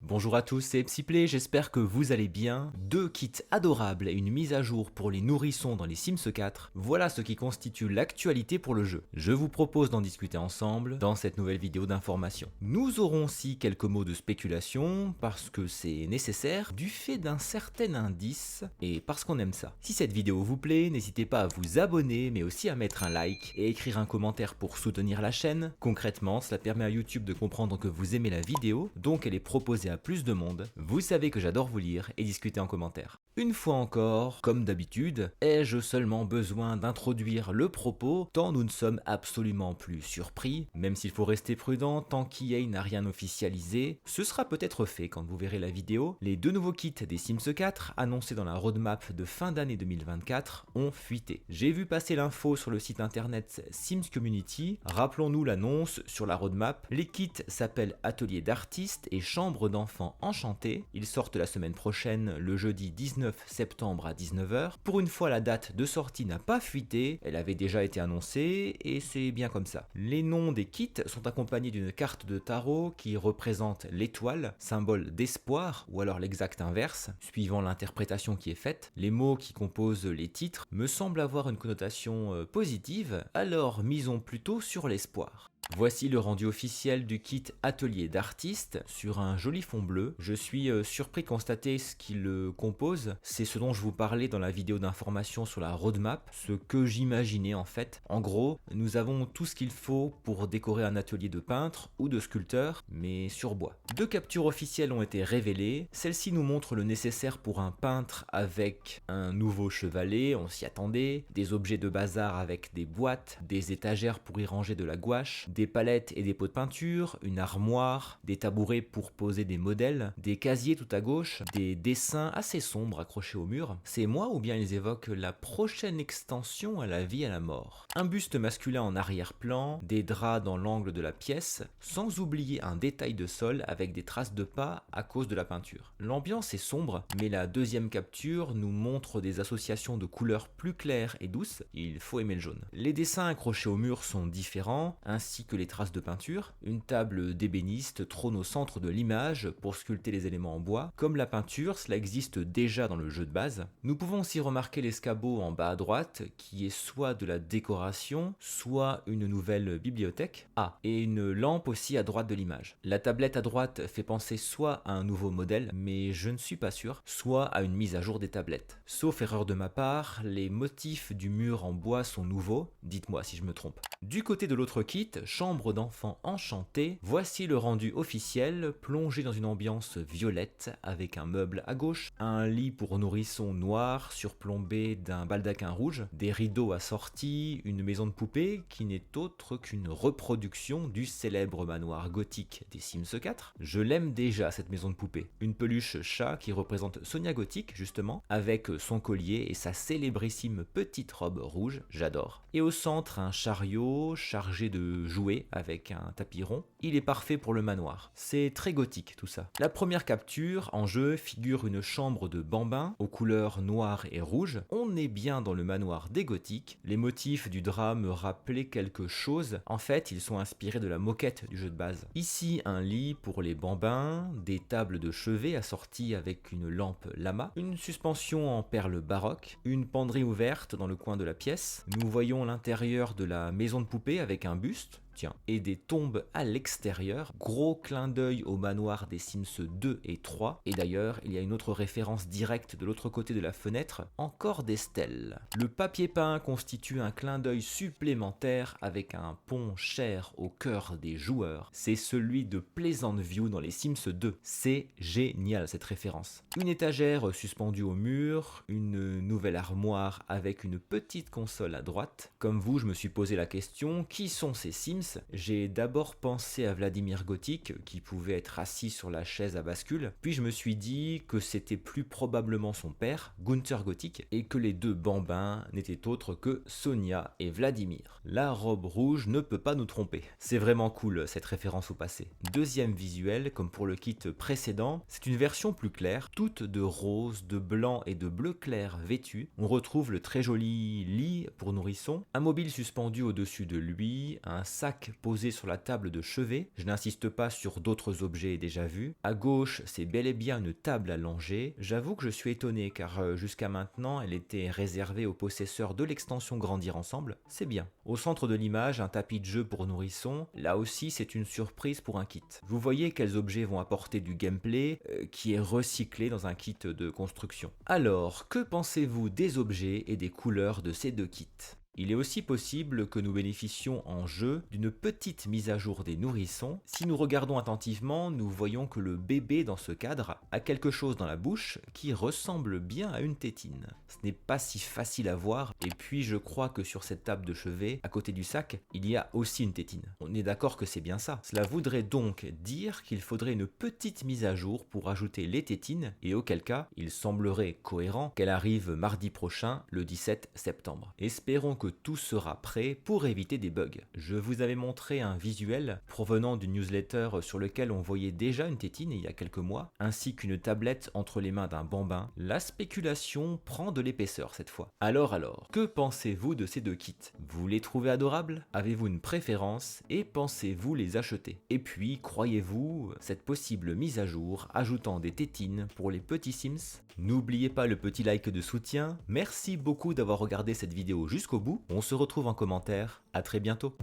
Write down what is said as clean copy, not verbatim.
Bonjour à tous, c'est Psyplay, j'espère que vous allez bien. Deux kits adorables et une mise à jour pour les nourrissons dans les Sims 4, voilà ce qui constitue l'actualité pour le jeu. Je vous propose d'en discuter ensemble dans cette nouvelle vidéo d'information. Nous aurons aussi quelques mots de spéculation, parce que c'est nécessaire, du fait d'un certain indice, et parce qu'on aime ça. Si cette vidéo vous plaît, n'hésitez pas à vous abonner, mais aussi à mettre un like et écrire un commentaire pour soutenir la chaîne. Concrètement, cela permet à YouTube de comprendre que vous aimez la vidéo, donc elle est proposée à plus de monde. Vous savez que j'adore vous lire et discuter en commentaire. Une fois encore, comme d'habitude, ai-je seulement besoin d'introduire le propos, tant nous ne sommes absolument plus surpris, même s'il faut rester prudent tant qu'EA n'a rien officialisé, ce sera peut-être fait quand vous verrez la vidéo. Les deux nouveaux kits des Sims 4, annoncés dans la roadmap de fin d'année 2024, ont fuité. J'ai vu passer l'info sur le site internet Sims Community, rappelons-nous l'annonce sur la roadmap, les kits s'appellent Atelier d'artistes et Chambre d'enfants enchantés, ils sortent la semaine prochaine, le jeudi 19 septembre à 19 h. Pour une fois, la date de sortie n'a pas fuité, elle avait déjà été annoncée et c'est bien comme ça. Les noms des kits sont accompagnés d'une carte de tarot qui représente l'étoile, symbole d'espoir ou alors l'exact inverse, suivant l'interprétation qui est faite. Les mots qui composent les titres me semblent avoir une connotation positive, alors misons plutôt sur l'espoir. Voici le rendu officiel du kit Atelier d'artistes sur un joli fond bleu. Je suis surpris de constater ce qui le compose. C'est ce dont je vous parlais dans la vidéo d'information sur la roadmap, ce que j'imaginais en fait. En gros, nous avons tout ce qu'il faut pour décorer un atelier de peintre ou de sculpteur, mais sur bois. Deux captures officielles ont été révélées. Celle-ci nous montre le nécessaire pour un peintre avec un nouveau chevalet, on s'y attendait, des objets de bazar avec des boîtes, des étagères pour y ranger de la gouache, des palettes et des pots de peinture, une armoire, des tabourets pour poser des modèles, des casiers tout à gauche, des dessins assez sombres accrochés au mur. C'est moi ou bien ils évoquent la prochaine extension à la vie et à la mort? Un buste masculin en arrière-plan, des draps dans l'angle de la pièce, sans oublier un détail de sol avec des traces de pas à cause de la peinture. L'ambiance est sombre, mais la deuxième capture nous montre des associations de couleurs plus claires et douces, il faut aimer le jaune. Les dessins accrochés au mur sont différents, ainsi que les traces de peinture. Une table d'ébéniste trône au centre de l'image pour sculpter les éléments en bois. Comme la peinture, cela existe déjà dans le jeu de base. Nous pouvons aussi remarquer l'escabeau en bas à droite, qui est soit de la décoration, soit une nouvelle bibliothèque. Ah, et une lampe aussi à droite de l'image. La tablette à droite fait penser soit à un nouveau modèle, mais je ne suis pas sûr, soit à une mise à jour des tablettes. Sauf erreur de ma part, les motifs du mur en bois sont nouveaux, dites-moi si je me trompe. Du côté de l'autre kit, Chambre d'enfants enchantés, voici le rendu officiel, plongé dans une ambiance violette avec un meuble à gauche, un lit pour nourrissons noir surplombé d'un baldaquin rouge, des rideaux assortis, une maison de poupée qui n'est autre qu'une reproduction du célèbre manoir gothique des Sims 4. Je l'aime déjà cette maison de poupée. Une peluche chat qui représente Sonia Gothic justement, avec son collier et sa célébrissime petite robe rouge, j'adore. Et au centre un chariot chargé de jouets avec un tapis rond. Il est parfait pour le manoir. C'est très gothique tout ça. La première capture en jeu figure une chambre de bambins aux couleurs noires et rouges. On est bien dans le manoir des gothiques. Les motifs du drap me rappelaient quelque chose. En fait, ils sont inspirés de la moquette du jeu de base. Ici, un lit pour les bambins, des tables de chevet assorties avec une lampe lama, une suspension en perles baroques, une penderie ouverte dans le coin de la pièce. Nous voyons l'intérieur de la maison de poupée avec un buste. Tiens, et des tombes à l'extérieur, gros clin d'œil au manoir des Sims 2 et 3, et d'ailleurs il y a une autre référence directe de l'autre côté de la fenêtre, encore des stèles. Le papier peint constitue un clin d'œil supplémentaire avec un pont cher au cœur des joueurs, c'est celui de Pleasant View dans les Sims 2, c'est génial cette référence. Une étagère suspendue au mur, une nouvelle armoire avec une petite console à droite. Comme vous, je me suis posé la question, qui sont ces Sims? J'ai d'abord pensé à Vladimir Gothic, qui pouvait être assis sur la chaise à bascule, puis je me suis dit que c'était plus probablement son père, Gunther Gothic, et que les deux bambins n'étaient autres que Sonia et Vladimir. La robe rouge ne peut pas nous tromper. C'est vraiment cool cette référence au passé. Deuxième visuel, comme pour le kit précédent, c'est une version plus claire, toute de rose, de blanc et de bleu clair vêtue. On retrouve le très joli lit pour nourrisson, un mobile suspendu au-dessus de lui, un sac sac posé sur la table de chevet. Je n'insiste pas sur d'autres objets déjà vus. À gauche, c'est bel et bien une table allongée. J'avoue que je suis étonné car jusqu'à maintenant, elle était réservée aux possesseurs de l'extension Grandir Ensemble. C'est bien. Au centre de l'image, un tapis de jeu pour nourrissons. Là aussi, c'est une surprise pour un kit. Vous voyez quels objets vont apporter du gameplay qui est recyclé dans un kit de construction. Alors, que pensez-vous des objets et des couleurs de ces deux kits ? Il est aussi possible que nous bénéficions en jeu d'une petite mise à jour des nourrissons. Si nous regardons attentivement, nous voyons que le bébé dans ce cadre a quelque chose dans la bouche qui ressemble bien à une tétine. Ce n'est pas si facile à voir, et puis je crois que sur cette table de chevet, à côté du sac, il y a aussi une tétine. On est d'accord que c'est bien ça. Cela voudrait donc dire qu'il faudrait une petite mise à jour pour ajouter les tétines, et auquel cas, il semblerait cohérent qu'elle arrive mardi prochain, le 17 septembre. Espérons que tout sera prêt pour éviter des bugs. Je vous avais montré un visuel provenant d'une newsletter sur lequel on voyait déjà une tétine il y a quelques mois, ainsi qu'une tablette entre les mains d'un bambin. La spéculation prend de l'épaisseur cette fois. Alors, que pensez-vous de ces deux kits? Vous les trouvez adorables? Avez-vous une préférence et pensez-vous les acheter? Et puis, croyez-vous cette possible mise à jour ajoutant des tétines pour les petits Sims? N'oubliez pas le petit like de soutien. Merci beaucoup d'avoir regardé cette vidéo jusqu'au bout. On se retrouve en commentaire. À très bientôt.